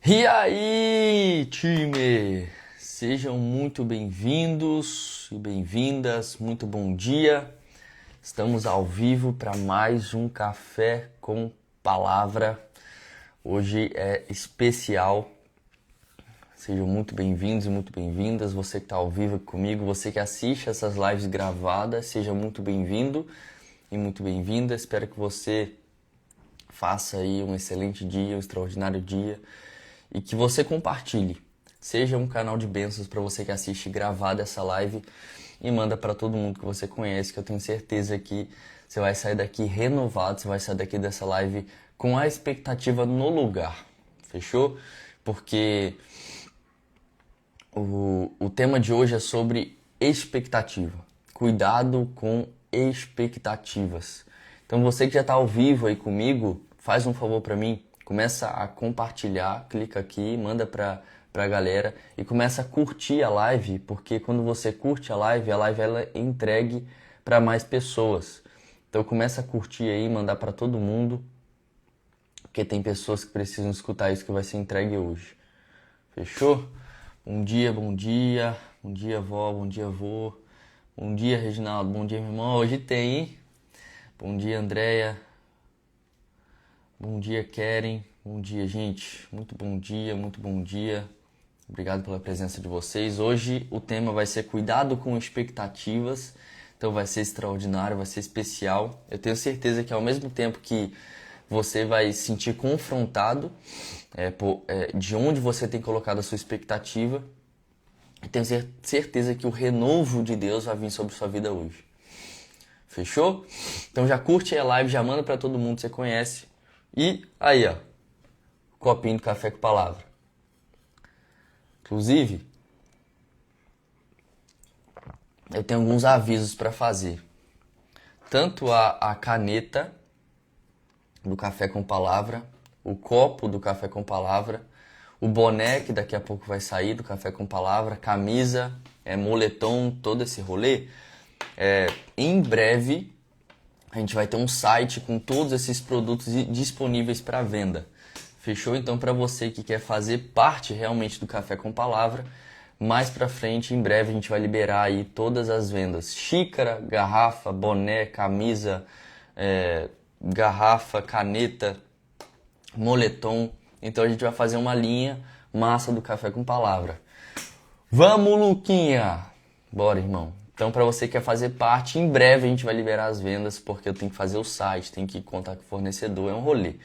E aí, time! Sejam muito bem-vindos e bem-vindas, muito bom dia. Estamos ao vivo para mais um Café com Palavra. Hoje é especial. Sejam muito bem-vindos e muito bem-vindas. Você que está ao vivo aqui comigo, você que assiste essas lives gravadas, seja muito bem-vindo e muito bem-vinda. Espero que você faça aí um excelente dia, um extraordinário dia. E que você compartilhe, seja um canal de bênçãos para você que assiste gravada essa live e manda para todo mundo que você conhece, que eu tenho certeza que você vai sair daqui renovado, você vai sair daqui dessa live com a expectativa no lugar, fechou? Porque o tema de hoje é sobre expectativa, cuidado com expectativas. Então você que já está ao vivo aí comigo, faz um favor para mim. Começa a compartilhar, clica aqui, manda pra galera e começa a curtir a live, porque quando você curte a live ela é entregue para mais pessoas. Então começa a curtir aí, mandar para todo mundo, porque tem pessoas que precisam escutar isso que vai ser entregue hoje. Fechou? Bom dia, bom dia. Bom dia, vó, bom dia, vô. Bom dia, Reginaldo. Bom dia, meu irmão. Hoje tem, hein? Bom dia, Andréia. Bom dia, Keren. Bom dia, gente. Muito bom dia, muito bom dia. Obrigado pela presença de vocês. Hoje o tema vai ser cuidado com expectativas. Então vai ser extraordinário, vai ser especial. Eu tenho certeza que ao mesmo tempo que você vai se sentir confrontado de onde você tem colocado a sua expectativa, eu tenho certeza que o renovo de Deus vai vir sobre sua vida hoje. Fechou? Então já curte a live, já manda para todo mundo que você conhece. E aí, ó, copinho do Café com Palavra. Inclusive, eu tenho alguns avisos para fazer. Tanto a caneta do Café com Palavra, o copo do Café com Palavra, o boné que daqui a pouco vai sair do Café com Palavra, camisa, moletom, todo esse rolê. Em breve a gente vai ter um site com todos esses produtos disponíveis para venda. Fechou? Então, para você que quer fazer parte realmente do Café com Palavra, mais para frente, em breve, a gente vai liberar aí todas as vendas. Xícara, garrafa, boné, camisa, garrafa, caneta, moletom. Então, a gente vai fazer uma linha massa do Café com Palavra. Vamos, Luquinha! Bora, irmão. Então, para você que quer fazer parte, em breve a gente vai liberar as vendas, porque eu tenho que fazer o site, tenho que contar com o fornecedor, é um rolê.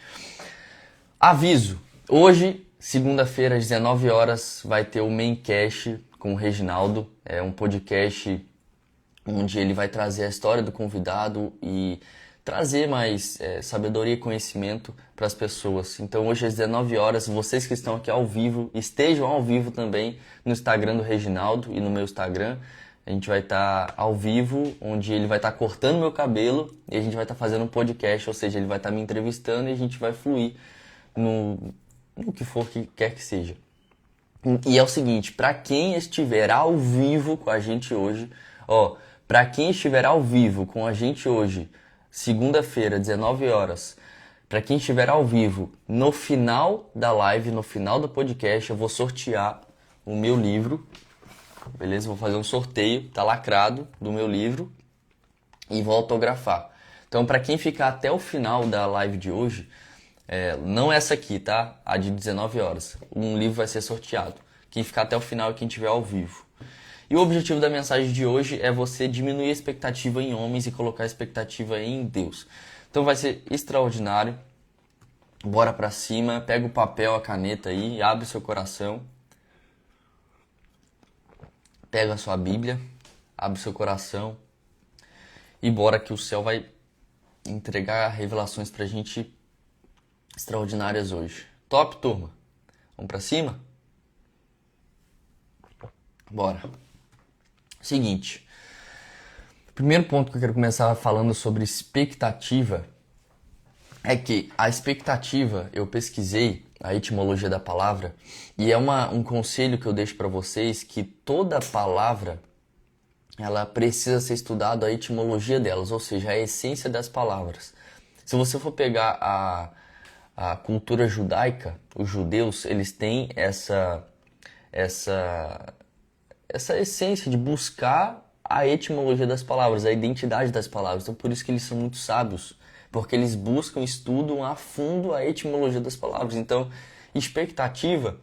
Aviso, hoje, segunda-feira, às 19 horas, vai ter o Maincast com o Reginaldo. É um podcast onde ele vai trazer a história do convidado e trazer mais sabedoria e conhecimento para as pessoas. Então, hoje, às 19 horas, vocês que estão aqui ao vivo, estejam ao vivo também no Instagram do Reginaldo e no meu Instagram. A gente vai estar ao vivo, onde ele vai estar cortando meu cabelo e a gente vai estar fazendo um podcast, ou seja, ele vai estar me entrevistando e a gente vai fluir no que for que quer que seja. E é o seguinte, para quem estiver ao vivo com a gente hoje, para quem estiver ao vivo com a gente hoje, segunda-feira, 19 horas, para quem estiver ao vivo, no final da live, no final do podcast, eu vou sortear o meu livro. Beleza? Vou fazer um sorteio, tá lacrado, do meu livro e vou autografar. Então, para quem ficar até o final da live de hoje, não essa aqui, tá? A de 19 horas. Um livro vai ser sorteado. Quem ficar até o final é quem estiver ao vivo. E o objetivo da mensagem de hoje é você diminuir a expectativa em homens e colocar a expectativa em Deus. Então vai ser extraordinário. Bora pra cima, pega o papel, a caneta aí, abre o seu coração. Pega a sua Bíblia, abre o seu coração e bora que o céu vai entregar revelações pra gente extraordinárias hoje. Top, turma? Vamos pra cima? Bora. Seguinte, o primeiro ponto que eu quero começar falando sobre expectativa é que a expectativa, eu pesquisei a etimologia da palavra e é um conselho que eu deixo para vocês, que toda palavra ela precisa ser estudada a etimologia delas, ou seja, a essência das palavras. Se você for pegar a cultura judaica, os judeus, eles têm essa essência de buscar a etimologia das palavras, a identidade das palavras. Então, por isso que eles são muito sábios, porque eles buscam, estudam a fundo a etimologia das palavras. Então, expectativa,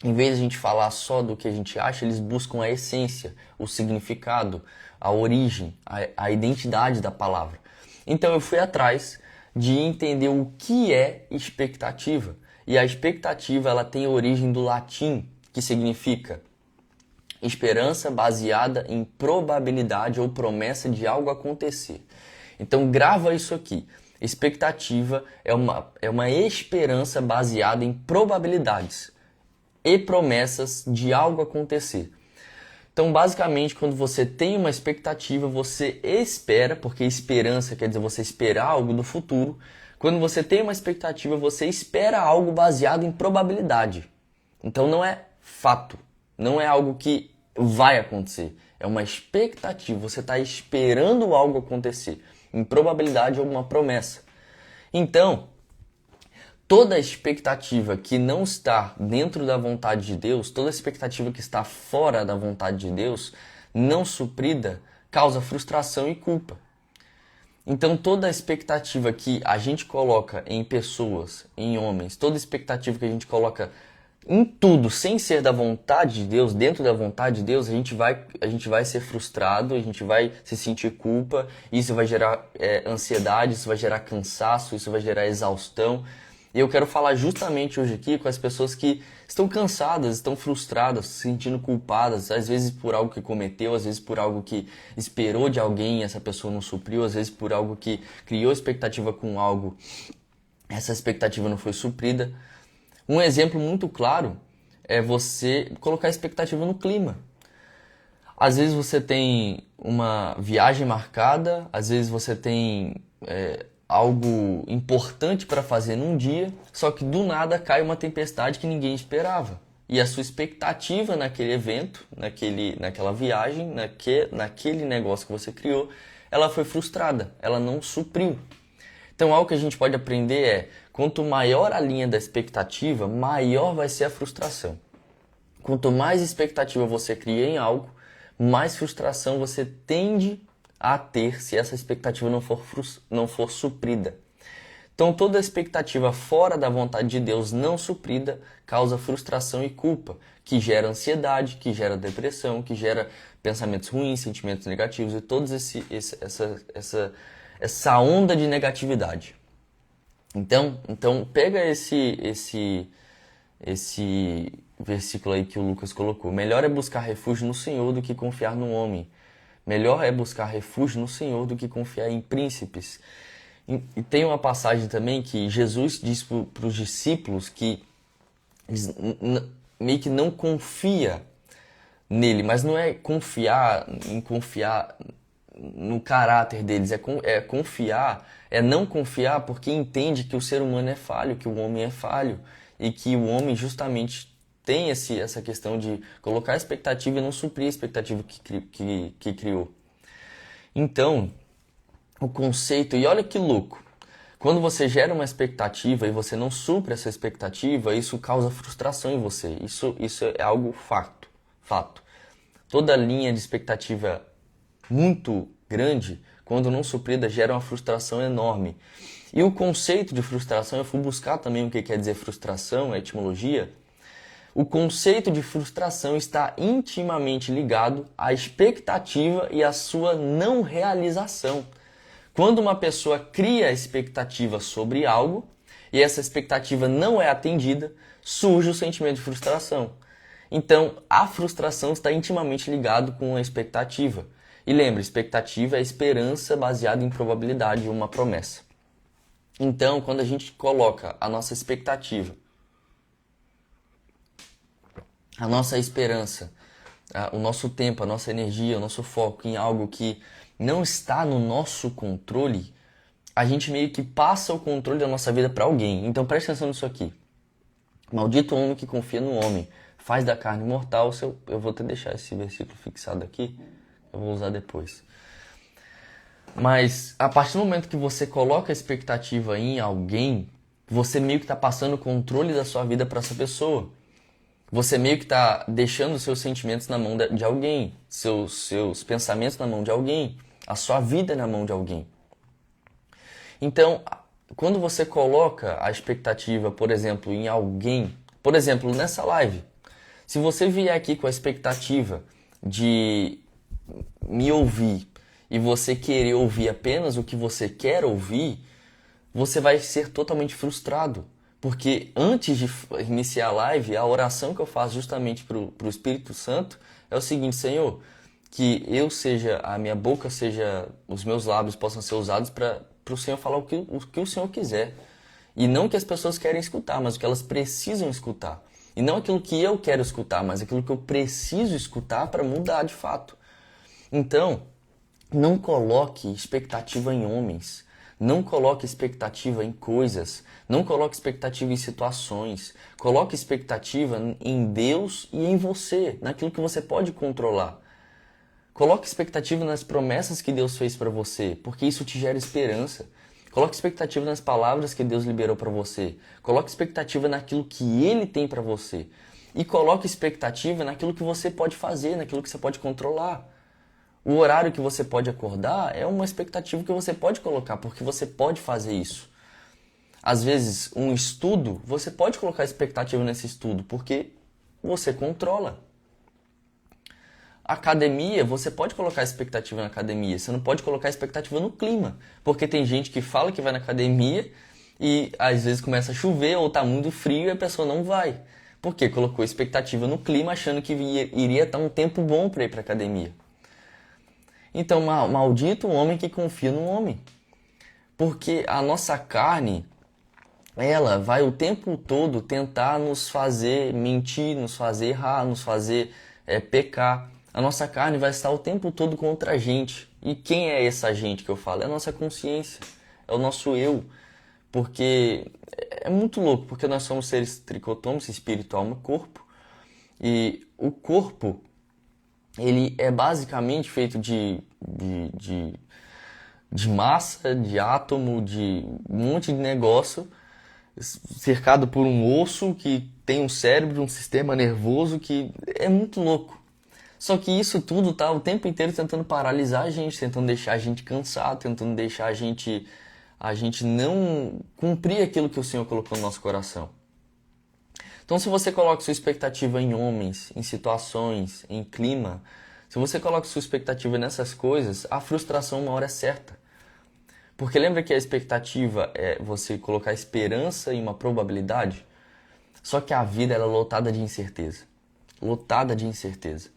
em vez de a gente falar só do que a gente acha, eles buscam a essência, o significado, a origem, a identidade da palavra. Então, eu fui atrás de entender o que é expectativa. E a expectativa, ela tem origem do latim, que significa esperança baseada em probabilidade ou promessa de algo acontecer. Então grava isso aqui. Expectativa é uma esperança baseada em probabilidades e promessas de algo acontecer. Então basicamente quando você tem uma expectativa, você espera, porque esperança quer dizer você esperar algo do futuro. Quando você tem uma expectativa, você espera algo baseado em probabilidade. Então não é fato. Não é algo que vai acontecer. É uma expectativa. Você está esperando algo acontecer. Em probabilidade ou uma promessa. Então, toda expectativa que não está dentro da vontade de Deus, toda expectativa que está fora da vontade de Deus, não suprida, causa frustração e culpa. Então, toda expectativa que a gente coloca em pessoas, em homens, toda expectativa que a gente coloca em tudo, sem ser da vontade de Deus, dentro da vontade de Deus, a gente vai ser frustrado, a gente vai se sentir culpa, isso vai gerar ansiedade, isso vai gerar cansaço, isso vai gerar exaustão. E eu quero falar justamente hoje aqui com as pessoas que estão cansadas, estão frustradas, se sentindo culpadas, às vezes por algo que cometeu, às vezes por algo que esperou de alguém e essa pessoa não supriu, às vezes por algo que criou expectativa com algo, essa expectativa não foi suprida. Um exemplo muito claro é você colocar expectativa no clima. Às vezes você tem uma viagem marcada, às vezes você tem algo importante para fazer num dia, só que do nada cai uma tempestade que ninguém esperava. E a sua expectativa naquele evento, naquela viagem, naquele negócio que você criou, ela foi frustrada, ela não supriu. Então algo que a gente pode aprender é, quanto maior a linha da expectativa, maior vai ser a frustração. Quanto mais expectativa você cria em algo, mais frustração você tende a ter se essa expectativa não for suprida. Então toda expectativa fora da vontade de Deus não suprida causa frustração e culpa, que gera ansiedade, que gera depressão, que gera pensamentos ruins, sentimentos negativos e toda essa onda de negatividade. Então pega esse versículo aí que o Lucas colocou. Melhor é buscar refúgio no Senhor do que confiar no homem. Melhor é buscar refúgio no Senhor do que confiar em príncipes. E tem uma passagem também que Jesus diz para os discípulos que eles meio que não confia nele, mas não é confiar no caráter deles, é confiar, é não confiar porque entende que o ser humano é falho, que o homem é falho e que o homem justamente tem essa questão de colocar a expectativa e não suprir a expectativa que criou. Então, o conceito, e olha que louco, quando você gera uma expectativa e você não supre essa expectativa, isso causa frustração em você. Isso é algo fato. Toda linha de expectativa muito grande, quando não suprida, gera uma frustração enorme. E o conceito de frustração, eu fui buscar também o que quer dizer frustração, a etimologia. O conceito de frustração está intimamente ligado à expectativa e à sua não realização. Quando uma pessoa cria expectativa sobre algo e essa expectativa não é atendida, surge o sentimento de frustração. Então, a frustração está intimamente ligado com a expectativa. E lembre, expectativa é esperança baseada em probabilidade, uma promessa. Então, quando a gente coloca a nossa expectativa, a nossa esperança, o nosso tempo, a nossa energia, o nosso foco em algo que não está no nosso controle, a gente meio que passa o controle da nossa vida para alguém. Então preste atenção nisso aqui. Maldito o homem que confia no homem, faz da carne mortal. Eu vou até deixar esse versículo fixado aqui, eu vou usar depois. Mas a partir do momento que você coloca a expectativa em alguém, você meio que está passando o controle da sua vida para essa pessoa. Você meio que está deixando os seus sentimentos na mão de alguém, seus pensamentos na mão de alguém, a sua vida na mão de alguém. Então, quando você coloca a expectativa, por exemplo, em alguém, por exemplo, nessa live, se você vier aqui com a expectativa de me ouvir e você querer ouvir apenas o que você quer ouvir, você vai ser totalmente frustrado. Porque antes de iniciar a live, a oração que eu faço justamente para o Espírito Santo é o seguinte: Senhor, que a minha boca seja, os meus lábios possam ser usados para o Senhor falar o que o Senhor quiser. E não o que as pessoas querem escutar, mas o que elas precisam escutar. E não aquilo que eu quero escutar, mas aquilo que eu preciso escutar para mudar de fato. Então, não coloque expectativa em homens. Não coloque expectativa em coisas. Não coloque expectativa em situações. Coloque expectativa em Deus e em você, naquilo que você pode controlar. Coloque expectativa nas promessas que Deus fez para você, porque isso te gera esperança. Coloque expectativa nas palavras que Deus liberou para você. Coloque expectativa naquilo que Ele tem para você. E coloque expectativa naquilo que você pode fazer, naquilo que você pode controlar. O horário que você pode acordar é uma expectativa que você pode colocar, porque você pode fazer isso. Às vezes, um estudo, você pode colocar expectativa nesse estudo, porque você controla. Academia, você pode colocar expectativa na academia, você não pode colocar expectativa no clima, porque tem gente que fala que vai na academia e às vezes começa a chover ou tá muito frio e a pessoa não vai. Porque colocou expectativa no clima achando que iria estar um tempo bom para ir para academia. Então, maldito o homem que confia no homem. Porque a nossa carne, ela vai o tempo todo tentar nos fazer mentir, nos fazer errar, nos fazer pecar. A nossa carne vai estar o tempo todo contra a gente. E quem é essa gente que eu falo? É a nossa consciência, é o nosso eu. Porque é muito louco, porque nós somos seres tricotômicos, espírito, alma e corpo. E o corpo, ele é basicamente feito de massa, de átomo, de um monte de negócio, cercado por um osso que tem um cérebro, um sistema nervoso que é muito louco. Só que isso tudo tá o tempo inteiro tentando paralisar a gente, tentando deixar a gente cansado, tentando deixar a gente não cumprir aquilo que o Senhor colocou no nosso coração. Então, se você coloca sua expectativa em homens, em situações, em clima, se você coloca sua expectativa nessas coisas, a frustração uma hora é certa. Porque lembra que a expectativa é você colocar esperança em uma probabilidade? Só que a vida ela é lotada de incerteza. Lotada de incerteza.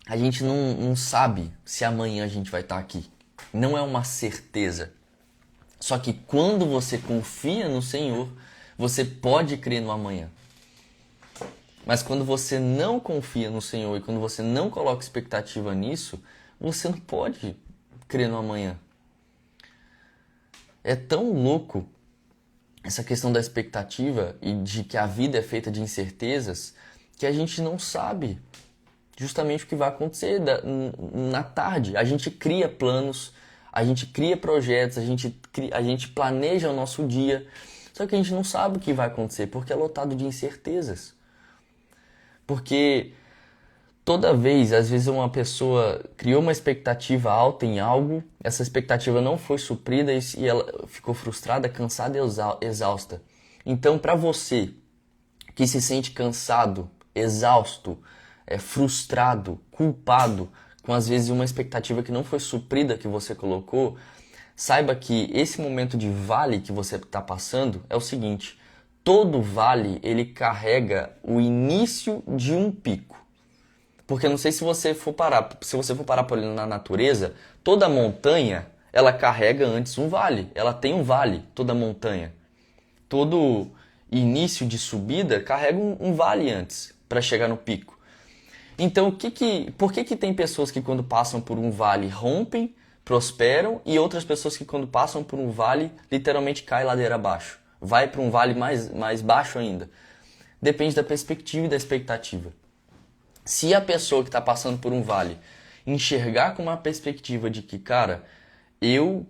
A gente não sabe se amanhã a gente vai estar aqui. Não é uma certeza. Só que quando você confia no Senhor, você pode crer no amanhã. Mas quando você não confia no Senhor e quando você não coloca expectativa nisso, você não pode crer no amanhã. É tão louco essa questão da expectativa e de que a vida é feita de incertezas que a gente não sabe justamente o que vai acontecer na tarde. A gente cria planos, a gente cria projetos, a gente planeja o nosso dia, só que a gente não sabe o que vai acontecer, porque é lotado de incertezas. Porque toda vez, às vezes uma pessoa criou uma expectativa alta em algo, essa expectativa não foi suprida e ela ficou frustrada, cansada e exausta. Então, para você que se sente cansado, exausto, frustrado, culpado, com às vezes uma expectativa que não foi suprida que você colocou, saiba que esse momento de vale que você está passando é o seguinte: todo vale ele carrega o início de um pico. Porque não sei se você for parar por ali na natureza, toda montanha ela carrega antes um vale, ela tem um vale, toda montanha. Todo início de subida carrega um vale antes para chegar no pico. Então, por que tem pessoas que quando passam por um vale rompem, prosperam, e outras pessoas que quando passam por um vale literalmente caem ladeira abaixo? Vai para um vale mais baixo ainda. Depende da perspectiva e da expectativa. Se a pessoa que está passando por um vale enxergar com uma perspectiva de que, cara, eu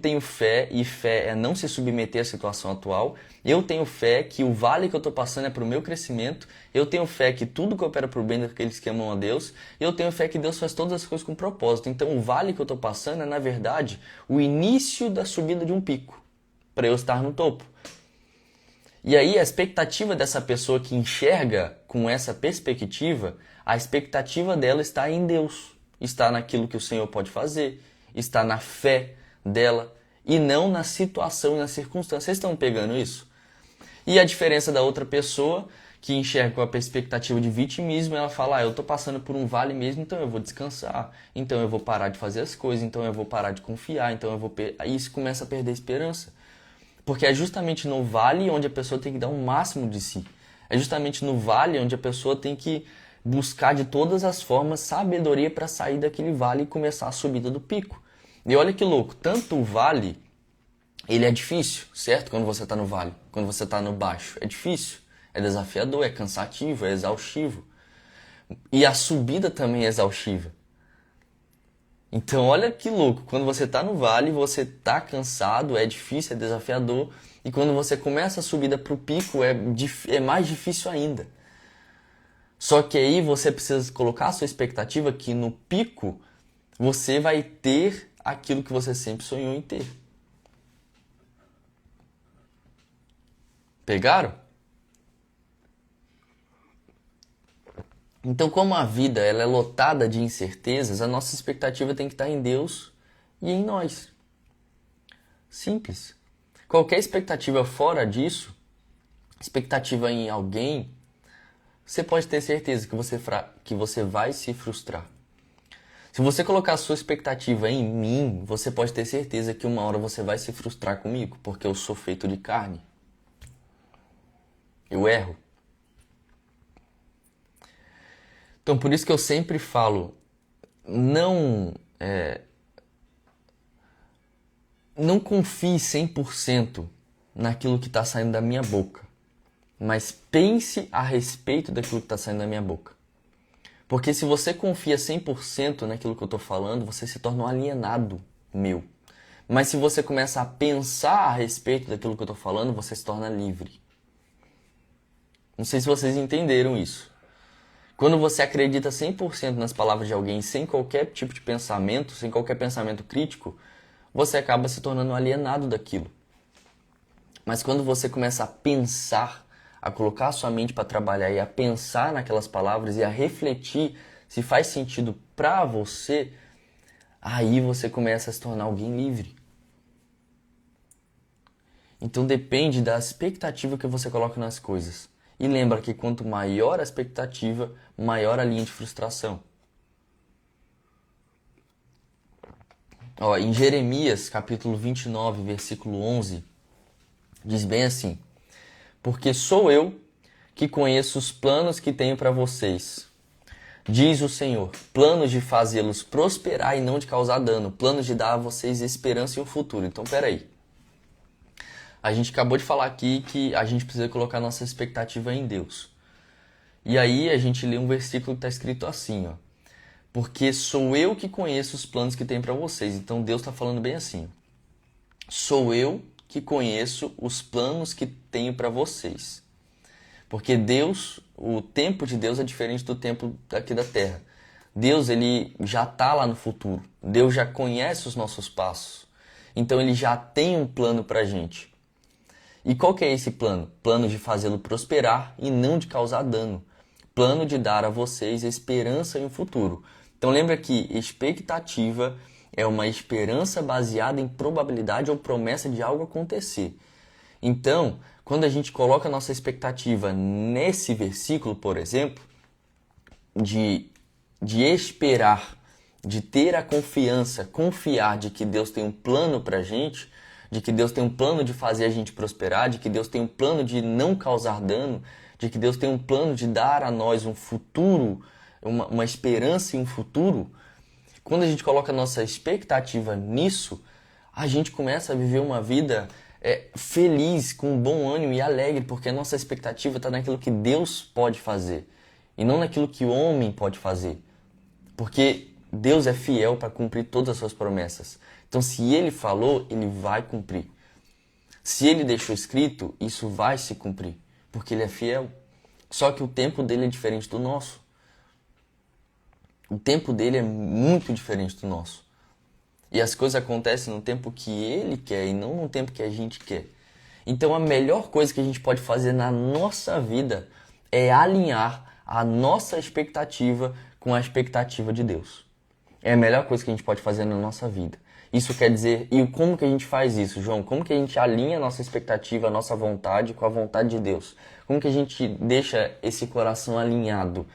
tenho fé, e fé é não se submeter à situação atual. Eu tenho fé que o vale que eu estou passando é para o meu crescimento. Eu tenho fé que tudo coopera para o bem daqueles que amam a Deus. Eu tenho fé que Deus faz todas as coisas com propósito. Então o vale que eu estou passando é, na verdade, o início da subida de um pico, para eu estar no topo. E aí a expectativa dessa pessoa que enxerga com essa perspectiva, a expectativa dela está em Deus, está naquilo que o Senhor pode fazer, está na fé dela e não na situação e na circunstância. Vocês estão pegando isso? E a diferença da outra pessoa que enxerga com a perspectiva de vitimismo, ela fala, eu estou passando por um vale mesmo, então eu vou descansar, então eu vou parar de fazer as coisas, então eu vou parar de confiar, então eu vou... Aí isso começa a perder a esperança. Porque é justamente no vale onde a pessoa tem que dar o máximo de si. É justamente no vale onde a pessoa tem que buscar de todas as formas sabedoria para sair daquele vale e começar a subida do pico. E olha que louco, tanto o vale, ele é difícil, certo? Quando você está no vale, quando você está no baixo, é difícil, é desafiador, é cansativo, é exaustivo. E a subida também é exaustiva. Então olha que louco, quando você está no vale, você está cansado, é difícil, é desafiador. E quando você começa a subida para o pico, é mais difícil ainda. Só que aí você precisa colocar a sua expectativa que no pico você vai ter aquilo que você sempre sonhou em ter. Pegaram? Então, como a vida ela é lotada de incertezas, a nossa expectativa tem que estar em Deus e em nós. Simples. Qualquer expectativa fora disso, expectativa em alguém, você pode ter certeza que você vai se frustrar. Se você colocar a sua expectativa em mim, você pode ter certeza que uma hora você vai se frustrar comigo, porque eu sou feito de carne. Eu erro. Então, por isso que eu sempre falo, não confie 100% naquilo que está saindo da minha boca, mas pense a respeito daquilo que está saindo da minha boca. Porque se você confia 100% naquilo que eu estou falando, você se torna um alienado meu. Mas se você começa a pensar a respeito daquilo que eu estou falando, você se torna livre. Não sei se vocês entenderam isso. Quando você acredita 100% nas palavras de alguém, sem qualquer tipo de pensamento, sem qualquer pensamento crítico, você acaba se tornando alienado daquilo. Mas quando você começa a pensar, a colocar a sua mente para trabalhar e a pensar naquelas palavras e a refletir se faz sentido para você, aí você começa a se tornar alguém livre. Então depende da expectativa que você coloca nas coisas. E lembra que quanto maior a expectativa, maior a linha de frustração. Em Jeremias, capítulo 29, versículo 11, diz bem assim: porque sou eu que conheço os planos que tenho para vocês, diz o Senhor, planos de fazê-los prosperar e não de causar dano, planos de dar a vocês esperança e um futuro. Então, peraí. A gente acabou de falar aqui que a gente precisa colocar nossa expectativa em Deus. E aí a gente lê um versículo que está escrito assim, porque sou eu que conheço os planos que tenho para vocês. Então Deus está falando bem assim. Sou eu que conheço os planos que tenho para vocês. Porque Deus, o tempo de Deus é diferente do tempo aqui da Terra. Deus, ele já está lá no futuro. Deus já conhece os nossos passos. Então ele já tem um plano para a gente. E qual que é esse plano? Plano de fazê-lo prosperar e não de causar dano. Plano de dar a vocês esperança e um futuro. Então lembra que expectativa é uma esperança baseada em probabilidade ou promessa de algo acontecer. Então, quando a gente coloca a nossa expectativa nesse versículo, por exemplo, de esperar, de ter a confiança, confiar de que Deus tem um plano pra gente, de que Deus tem um plano de fazer a gente prosperar, de que Deus tem um plano de não causar dano, de que Deus tem um plano de dar a nós um futuro, uma esperança e um futuro. Quando a gente coloca a nossa expectativa nisso, a gente começa a viver uma vida feliz, com bom ânimo e alegre, porque a nossa expectativa está naquilo que Deus pode fazer e não naquilo que o homem pode fazer. Porque Deus é fiel para cumprir todas as suas promessas. Então, se Ele falou, Ele vai cumprir. Se Ele deixou escrito, isso vai se cumprir, porque Ele é fiel. Só que o tempo dele é diferente do nosso. O tempo dele é muito diferente do nosso. E as coisas acontecem no tempo que Ele quer e não no tempo que a gente quer. Então, a melhor coisa que a gente pode fazer na nossa vida é alinhar a nossa expectativa com a expectativa de Deus. É a melhor coisa que a gente pode fazer na nossa vida. Isso quer dizer, e como que a gente faz isso, João? Como que a gente alinha a nossa expectativa, a nossa vontade com a vontade de Deus? Como que a gente deixa esse coração alinhado?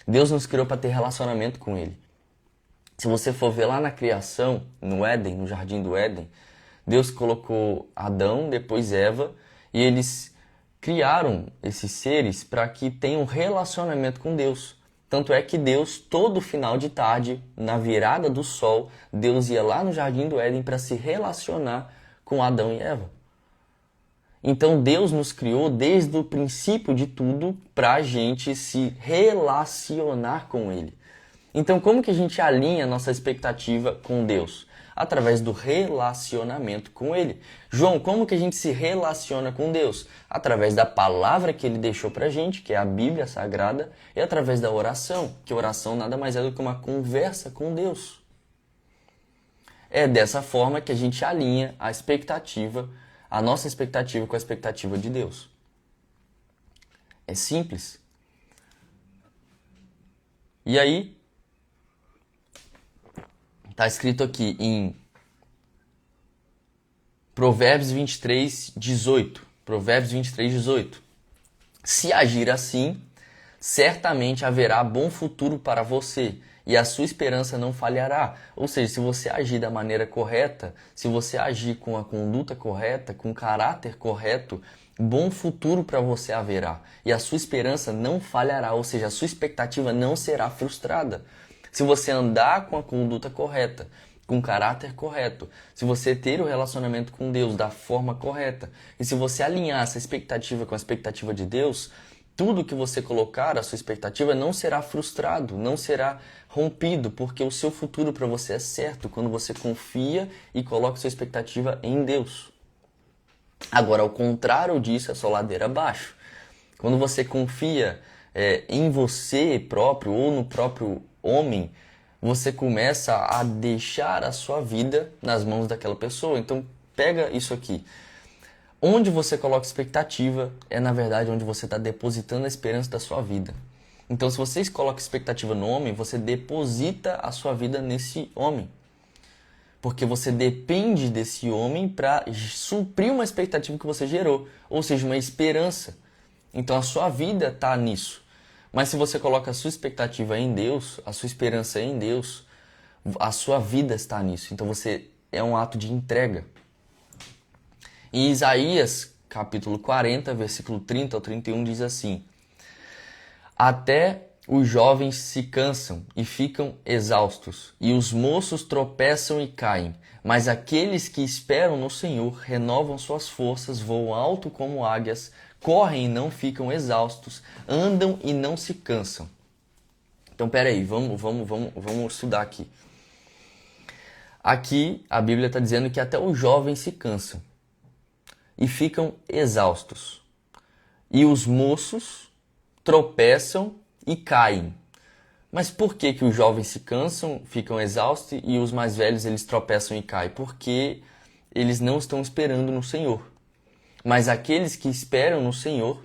Deus nos criou para ter relacionamento com Ele. Se você for ver lá na criação, no Éden, no jardim do Éden, Deus colocou Adão, depois Eva, e eles criaram esses seres para que tenham relacionamento com Deus. Tanto é que Deus, todo final de tarde, na virada do sol, Deus ia lá no jardim do Éden para se relacionar com Adão e Eva. Então Deus nos criou desde o princípio de tudo para a gente se relacionar com Ele. Então como que a gente alinha a nossa expectativa com Deus? Através do relacionamento com Ele. João, como que a gente se relaciona com Deus? Através da palavra que Ele deixou pra gente, que é a Bíblia Sagrada, e através da oração, que a oração nada mais é do que uma conversa com Deus. É dessa forma que a gente alinha a expectativa, a nossa expectativa com a expectativa de Deus. É simples. E aí, está escrito aqui em Provérbios 23, 18. Provérbios 23, 18. Se agir assim, certamente haverá bom futuro para você e a sua esperança não falhará. Ou seja, se você agir da maneira correta, se você agir com a conduta correta, com o caráter correto, bom futuro para você haverá e a sua esperança não falhará. Ou seja, a sua expectativa não será frustrada. Se você andar com a conduta correta, com o caráter correto, se você ter o relacionamento com Deus da forma correta, e se você alinhar essa expectativa com a expectativa de Deus, tudo que você colocar, a sua expectativa, não será frustrado, não será rompido, porque o seu futuro para você é certo quando você confia e coloca sua expectativa em Deus. Agora, ao contrário disso, é só ladeira abaixo. Quando você confia em você próprio ou no próprio homem, você começa a deixar a sua vida nas mãos daquela pessoa. Então, pega isso aqui. Onde você coloca expectativa é, na verdade, onde você está depositando a esperança da sua vida. Então, se você coloca expectativa no homem, você deposita a sua vida nesse homem. Porque você depende desse homem para suprir uma expectativa que você gerou, ou seja, uma esperança. Então, a sua vida está nisso. Mas se você coloca a sua expectativa em Deus, a sua esperança em Deus, a sua vida está nisso. Então você é um ato de entrega. Em Isaías, capítulo 40, versículo 30 ao 31, diz assim: Até os jovens se cansam e ficam exaustos, e os moços tropeçam e caem. Mas aqueles que esperam no Senhor renovam suas forças, voam alto como águias, correm e não ficam exaustos, andam e não se cansam. Então, peraí, vamos estudar aqui. Aqui, a Bíblia está dizendo que até os jovens se cansam e ficam exaustos. E os moços tropeçam e caem. Mas por que que os jovens se cansam, ficam exaustos e os mais velhos eles tropeçam e caem? Porque eles não estão esperando no Senhor. Mas aqueles que esperam no Senhor,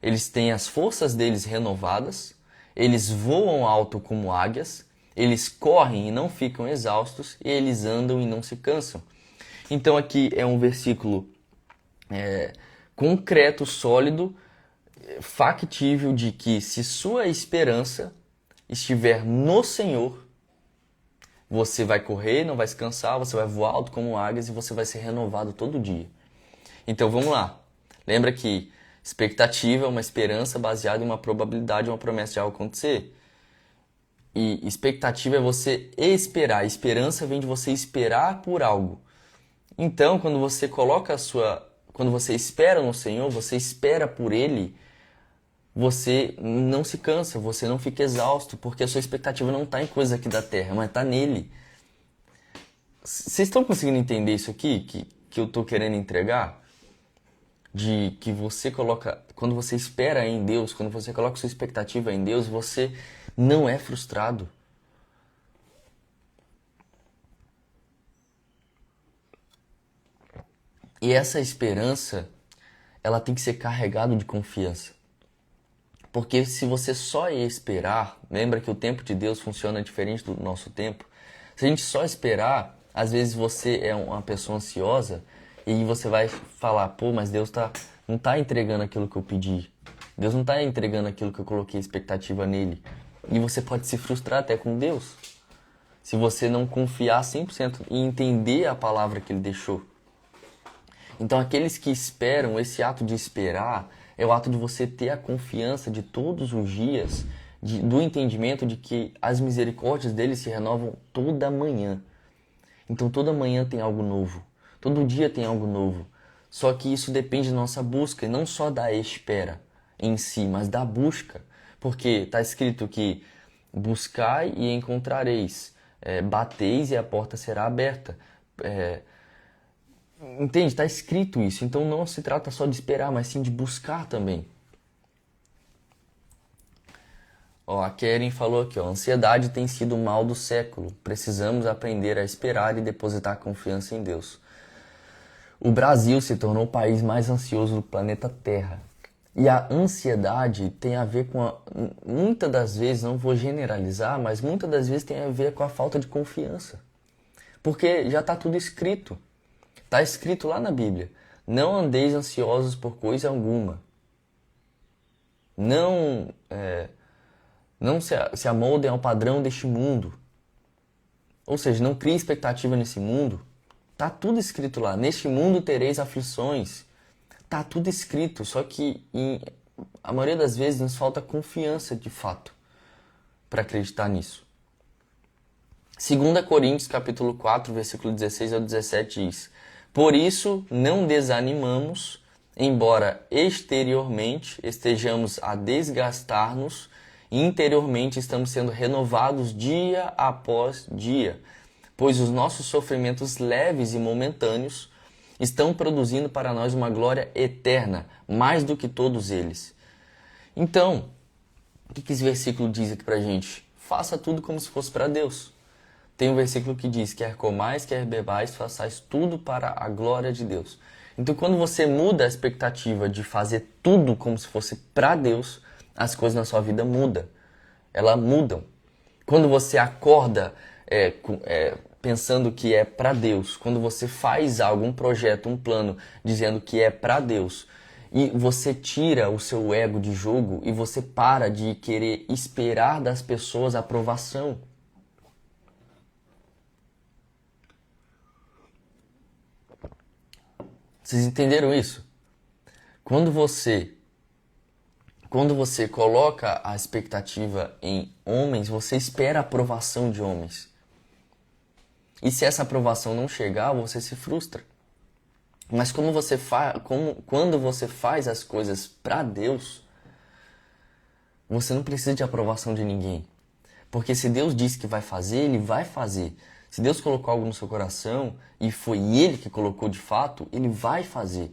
eles têm as forças deles renovadas, eles voam alto como águias, eles correm e não ficam exaustos, e eles andam e não se cansam. Então aqui é um versículo concreto, sólido, factível de que se sua esperança estiver no Senhor, você vai correr, não vai se cansar, você vai voar alto como águias e você vai ser renovado todo dia. Então vamos lá. Lembra que expectativa é uma esperança baseada em uma probabilidade, uma promessa de algo acontecer. E expectativa é você esperar. Esperança vem de você esperar por algo. Então, quando você coloca quando você espera no Senhor, você espera por Ele, você não se cansa, você não fica exausto, porque a sua expectativa não está em coisas aqui da terra, mas está nele. Vocês estão conseguindo entender isso aqui que eu estou querendo entregar? De que você coloca, quando você espera em Deus, quando você coloca sua expectativa em Deus, você não é frustrado. E essa esperança, ela tem que ser carregada de confiança. Porque se você só esperar, lembra que o tempo de Deus funciona diferente do nosso tempo? Se a gente só esperar, às vezes você é uma pessoa ansiosa e você vai falar, pô, mas Deus não está entregando aquilo que eu pedi. Deus não está entregando aquilo que eu coloquei expectativa nele. E você pode se frustrar até com Deus. Se você não confiar 100% e entender a palavra que ele deixou. Então aqueles que esperam, esse ato de esperar, é o ato de você ter a confiança de todos os dias, do entendimento de que as misericórdias dele se renovam toda manhã. Então toda manhã tem algo novo, todo dia tem algo novo. Só que isso depende da nossa busca, e não só da espera em si, mas da busca. Porque está escrito que buscai e encontrareis, bateis e a porta será aberta. Entende? Está escrito isso. Então não se trata só de esperar, mas sim de buscar também. Ó, a Keren falou aqui, ó, ansiedade tem sido o mal do século. Precisamos aprender a esperar e depositar confiança em Deus. O Brasil se tornou o país mais ansioso do planeta Terra. E a ansiedade tem a ver com muitas das vezes, não vou generalizar, mas muitas das vezes tem a ver com a falta de confiança. Porque já está tudo escrito. Está escrito lá na Bíblia. Não andeis ansiosos por coisa alguma. Não se amoldem ao padrão deste mundo. Ou seja, não crie expectativa nesse mundo. Está tudo escrito lá. Neste mundo tereis aflições. Está tudo escrito. Só que a maioria das vezes nos falta confiança de fato para acreditar nisso. 2 Coríntios capítulo 4, versículo 16 ao 17 diz: por isso, não desanimamos, embora exteriormente estejamos a desgastar-nos, interiormente estamos sendo renovados dia após dia, pois os nossos sofrimentos leves e momentâneos estão produzindo para nós uma glória eterna, mais do que todos eles. Então, o que esse versículo diz aqui pra gente? Faça tudo como se fosse para Deus. Tem um versículo que diz, quer comais, quer bebais, façais tudo para a glória de Deus. Então, quando você muda a expectativa de fazer tudo como se fosse para Deus, as coisas na sua vida mudam. Elas mudam. Quando você acorda pensando que é para Deus, quando você faz algo, um projeto, um plano, dizendo que é para Deus, e você tira o seu ego de jogo e você para de querer esperar das pessoas a aprovação. Vocês entenderam isso? Quando você coloca a expectativa em homens, você espera a aprovação de homens. E se essa aprovação não chegar, você se frustra. Mas quando você faz as coisas para Deus, você não precisa de aprovação de ninguém. Porque se Deus disse que vai fazer, Ele vai fazer. Se Deus colocou algo no seu coração e foi Ele que colocou de fato, Ele vai fazer.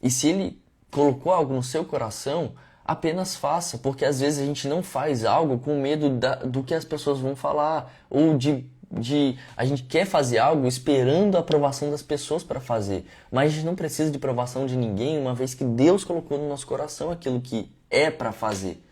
E se Ele colocou algo no seu coração, apenas faça. Porque às vezes a gente não faz algo com medo do que as pessoas vão falar. Ou a gente quer fazer algo esperando a aprovação das pessoas para fazer. Mas a gente não precisa de aprovação de ninguém, uma vez que Deus colocou no nosso coração aquilo que é para fazer.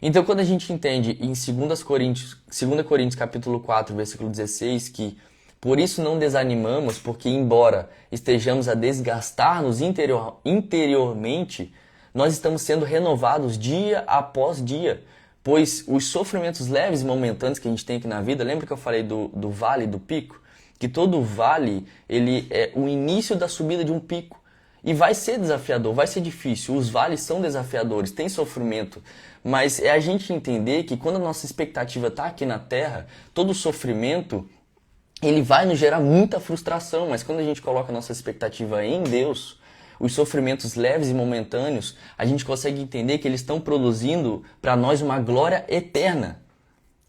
Então, quando a gente entende em 2 Coríntios capítulo 4, versículo 16, que por isso não desanimamos, porque embora estejamos a desgastar-nos interiormente, nós estamos sendo renovados dia após dia. Pois os sofrimentos leves e momentâneos que a gente tem aqui na vida, lembra que eu falei do vale e do pico? Que todo vale, ele é o início da subida de um pico. E vai ser desafiador, vai ser difícil. Os vales são desafiadores, tem sofrimento. Mas é a gente entender que quando a nossa expectativa está aqui na Terra, todo sofrimento, ele vai nos gerar muita frustração. Mas quando a gente coloca a nossa expectativa em Deus, os sofrimentos leves e momentâneos, a gente consegue entender que eles estão produzindo para nós uma glória eterna.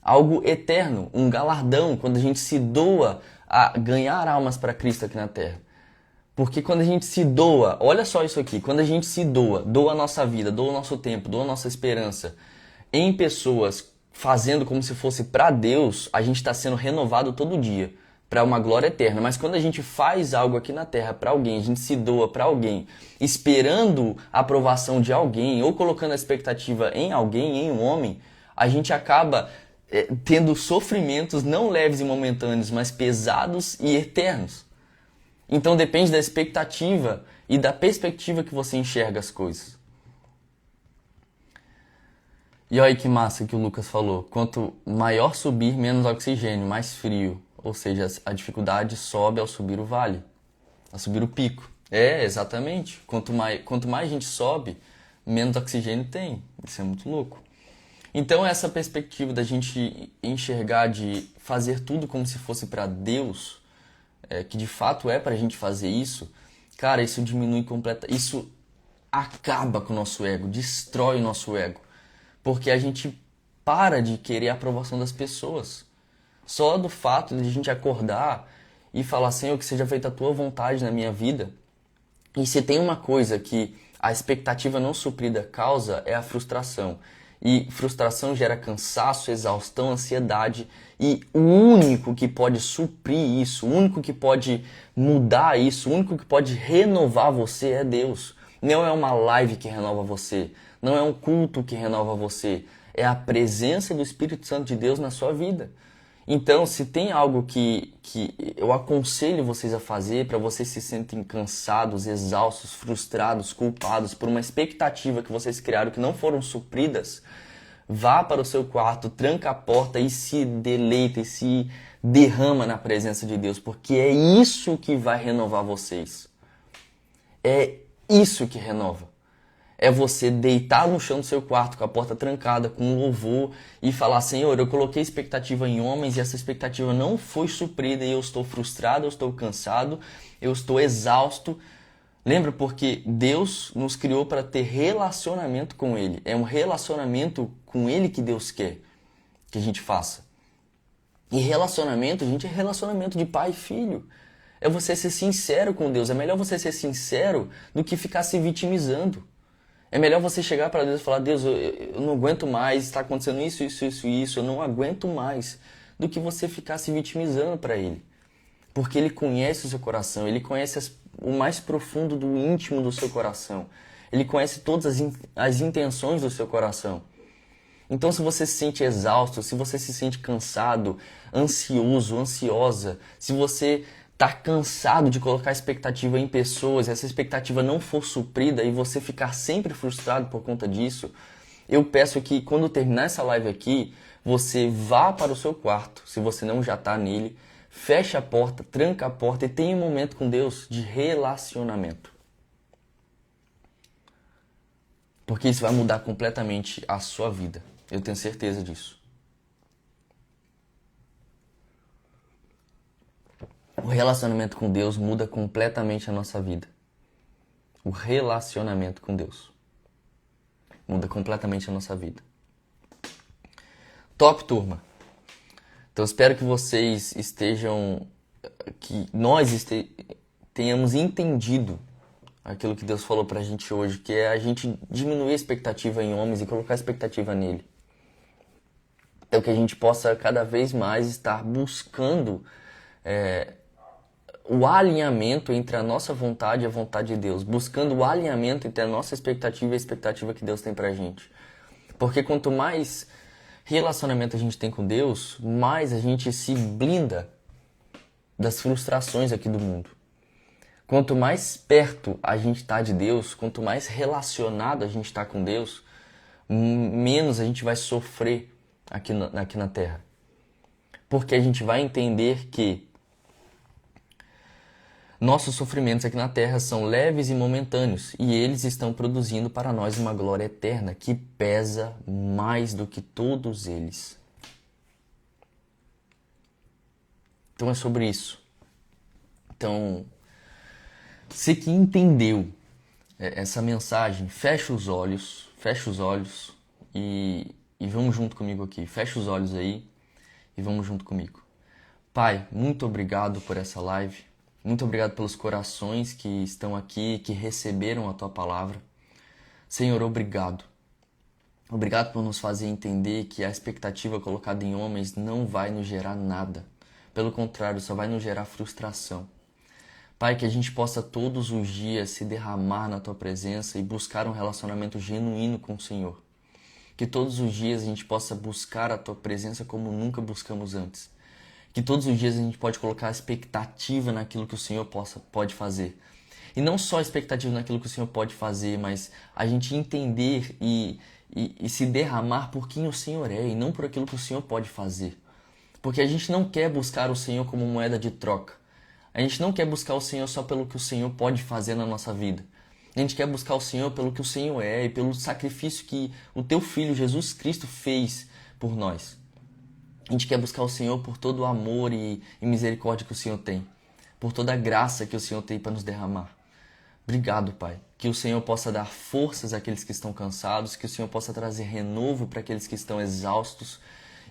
Algo eterno, um galardão, quando a gente se doa a ganhar almas para Cristo aqui na Terra. Porque quando a gente se doa, olha só isso aqui, quando a gente se doa a nossa vida, doa o nosso tempo, doa a nossa esperança em pessoas fazendo como se fosse para Deus, a gente está sendo renovado todo dia para uma glória eterna. Mas quando a gente faz algo aqui na Terra para alguém, a gente se doa para alguém, esperando a aprovação de alguém ou colocando a expectativa em alguém, em um homem, a gente acaba tendo sofrimentos não leves e momentâneos, mas pesados e eternos. Então depende da expectativa e da perspectiva que você enxerga as coisas. E olha aí que massa que o Lucas falou. Quanto maior subir, menos oxigênio, mais frio. Ou seja, a dificuldade sobe ao subir o vale, ao subir o pico. É, exatamente. Quanto mais a gente sobe, menos oxigênio tem. Isso é muito louco. Então essa perspectiva da gente enxergar de fazer tudo como se fosse para Deus, que de fato é pra gente fazer isso, cara, isso diminui completamente, isso acaba com o nosso ego, destrói o nosso ego, porque a gente para de querer a aprovação das pessoas. Só do fato de a gente acordar e falar, Senhor, que seja feita a tua vontade na minha vida. E se tem uma coisa que a expectativa não suprida causa, é a frustração. E frustração gera cansaço, exaustão, ansiedade. E o único que pode suprir isso, o único que pode mudar isso, o único que pode renovar você é Deus. Não é uma live que renova você, não é um culto que renova você. É a presença do Espírito Santo de Deus na sua vida. Então, se tem algo que eu aconselho vocês a fazer para vocês se sentem cansados, exaustos, frustrados, culpados por uma expectativa que vocês criaram que não foram supridas, vá para o seu quarto, tranca a porta e se deleita e se derrama na presença de Deus, porque é isso que vai renovar vocês. É isso que renova. É você deitar no chão do seu quarto com a porta trancada, com um louvor e falar, Senhor, eu coloquei expectativa em homens e essa expectativa não foi suprida e eu estou frustrado, eu estou cansado, eu estou exausto. Lembra? Porque Deus nos criou para ter relacionamento com Ele. É um relacionamento com Ele que Deus quer que a gente faça. E relacionamento, gente, é relacionamento de pai e filho. É você ser sincero com Deus. É melhor você ser sincero do que ficar se vitimizando. É melhor você chegar para Deus e falar, Deus, eu não aguento mais, está acontecendo isso, isso, isso, isso, eu não aguento mais, do que você ficar se vitimizando para Ele. Porque Ele conhece o seu coração, Ele conhece o mais profundo do íntimo do seu coração. Ele conhece todas as intenções do seu coração. Então, se você se sente exausto, se você se sente cansado, ansioso, ansiosa, se você tá cansado de colocar expectativa em pessoas e essa expectativa não for suprida e você ficar sempre frustrado por conta disso, eu peço que quando terminar essa live aqui, você vá para o seu quarto, se você não já está nele, feche a porta, tranca a porta e tenha um momento com Deus de relacionamento. Porque isso vai mudar completamente a sua vida. Eu tenho certeza disso. O relacionamento com Deus muda completamente a nossa vida. O relacionamento com Deus muda completamente a nossa vida. Top, turma! Então espero que vocês estejam, que nós tenhamos entendido aquilo que Deus falou pra gente hoje, que é a gente diminuir a expectativa em homens e colocar a expectativa nele. Então que a gente possa cada vez mais estar buscando o alinhamento entre a nossa vontade e a vontade de Deus, buscando o alinhamento entre a nossa expectativa e a expectativa que Deus tem pra gente. Porque quanto mais relacionamento a gente tem com Deus, mais a gente se blinda das frustrações aqui do mundo. Quanto mais perto a gente está de Deus, quanto mais relacionado a gente está com Deus, menos a gente vai sofrer aqui na Terra. Porque a gente vai entender que nossos sofrimentos aqui na Terra são leves e momentâneos, e eles estão produzindo para nós uma glória eterna que pesa mais do que todos eles. Então é sobre isso. Então, você que entendeu essa mensagem, fecha os olhos e vamos junto comigo aqui. Fecha os olhos aí e vamos junto comigo. Pai, muito obrigado por essa live. Muito obrigado pelos corações que estão aqui, que receberam a Tua palavra. Senhor, obrigado. Obrigado por nos fazer entender que a expectativa colocada em homens não vai nos gerar nada. Pelo contrário, só vai nos gerar frustração. Pai, que a gente possa todos os dias se derramar na Tua presença e buscar um relacionamento genuíno com o Senhor. Que todos os dias a gente possa buscar a Tua presença como nunca buscamos antes. Que todos os dias a gente pode colocar a expectativa naquilo que o Senhor pode fazer. E não só a expectativa naquilo que o Senhor pode fazer, mas a gente entender e se derramar por quem o Senhor é e não por aquilo que o Senhor pode fazer. Porque a gente não quer buscar o Senhor como moeda de troca. A gente não quer buscar o Senhor só pelo que o Senhor pode fazer na nossa vida. A gente quer buscar o Senhor pelo que o Senhor é e pelo sacrifício que o Teu Filho Jesus Cristo fez por nós. A gente quer buscar o Senhor por todo o amor e misericórdia que o Senhor tem. Por toda a graça que o Senhor tem para nos derramar. Obrigado, Pai. Que o Senhor possa dar forças àqueles que estão cansados, que o Senhor possa trazer renovo para aqueles que estão exaustos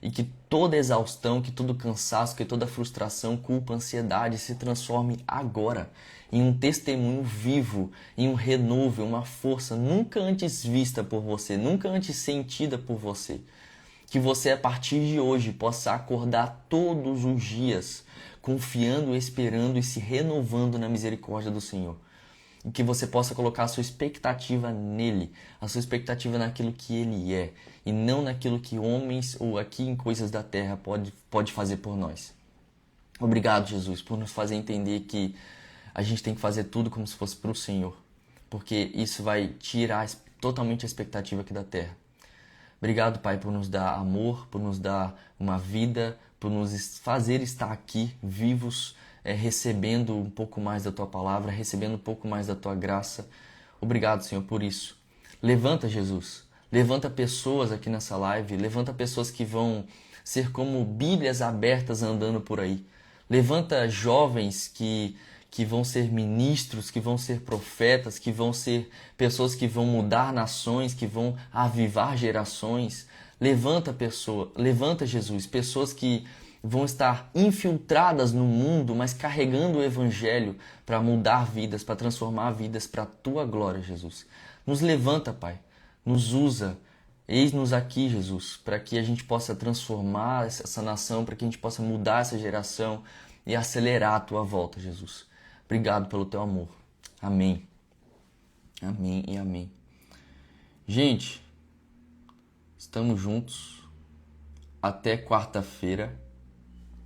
e que toda exaustão, que todo cansaço, que toda frustração, culpa, ansiedade se transforme agora em um testemunho vivo, em um renovo, uma força nunca antes vista por você, nunca antes sentida por você. Que você, a partir de hoje, possa acordar todos os dias confiando, esperando e se renovando na misericórdia do Senhor. E que você possa colocar a sua expectativa nele, a sua expectativa naquilo que ele é, e não naquilo que homens ou aqui em coisas da terra pode fazer por nós. Obrigado, Jesus, por nos fazer entender que a gente tem que fazer tudo como se fosse para o Senhor, porque isso vai tirar totalmente a expectativa aqui da terra. Obrigado, Pai, por nos dar amor, por nos dar uma vida, por nos fazer estar aqui vivos, recebendo um pouco mais da Tua palavra, recebendo um pouco mais da Tua graça. Obrigado, Senhor, por isso. Levanta, Jesus. Levanta pessoas aqui nessa live. Levanta pessoas que vão ser como Bíblias abertas andando por aí. Levanta jovens que vão ser ministros, que vão ser profetas, que vão ser pessoas que vão mudar nações, que vão avivar gerações. Levanta, Jesus, pessoas que vão estar infiltradas no mundo, mas carregando o Evangelho para mudar vidas, para transformar vidas para a Tua glória, Jesus. Nos levanta, Pai. Nos usa. Eis-nos aqui, Jesus, para que a gente possa transformar essa nação, para que a gente possa mudar essa geração e acelerar a Tua volta, Jesus. Obrigado pelo Teu amor. Amém. Amém e amém. Gente, estamos juntos até quarta-feira,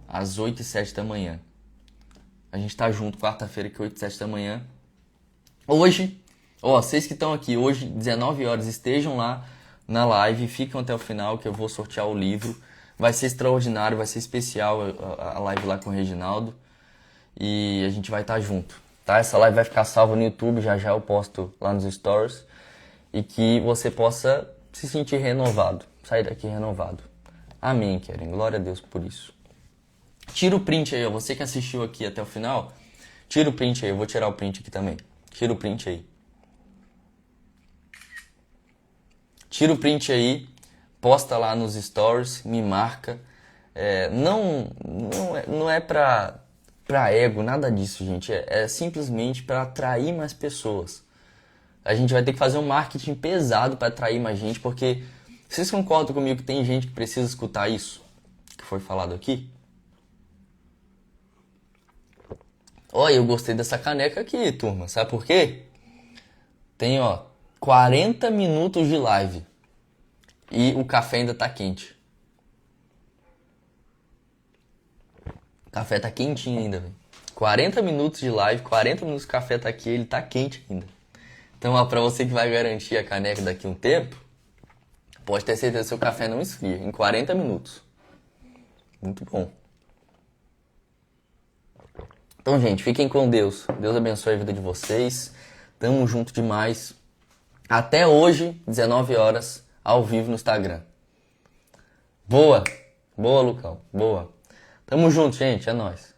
às 8 e 7 da manhã. A gente tá junto quarta-feira, que é 8 e 7 da manhã. Hoje, vocês que estão aqui, hoje, 19 horas, estejam lá na live, ficam até o final que eu vou sortear o livro. Vai ser extraordinário, vai ser especial a live lá com o Reginaldo. E a gente vai estar junto, tá? Essa live vai ficar salva no YouTube, já eu posto lá nos stories. E que você possa se sentir renovado, sair daqui renovado. Amém, Keren. Glória a Deus por isso. Tira o print aí, ó. Você que assistiu aqui até o final, tira o print aí. Eu vou tirar o print aqui também. Tira o print aí. Tira o print aí, posta lá nos stories, me marca. Não é pra ego, nada disso, gente. É simplesmente para atrair mais pessoas. A gente vai ter que fazer um marketing pesado para atrair mais gente, porque vocês concordam comigo que tem gente que precisa escutar isso que foi falado aqui? Olha, eu gostei dessa caneca aqui, turma. Sabe por quê? Tem, 40 minutos de live. E o café ainda tá quente. O café tá quentinho ainda, velho. 40 minutos de live, 40 minutos de café tá aqui, ele tá quente ainda. Então, pra você que vai garantir a caneca daqui a um tempo, pode ter certeza que seu café não esfria. Em 40 minutos. Muito bom. Então, gente, fiquem com Deus. Deus abençoe a vida de vocês. Tamo junto demais. Até hoje, 19 horas, ao vivo no Instagram. Boa! Boa, Lucão. Boa. Tamo junto, gente. É nóis.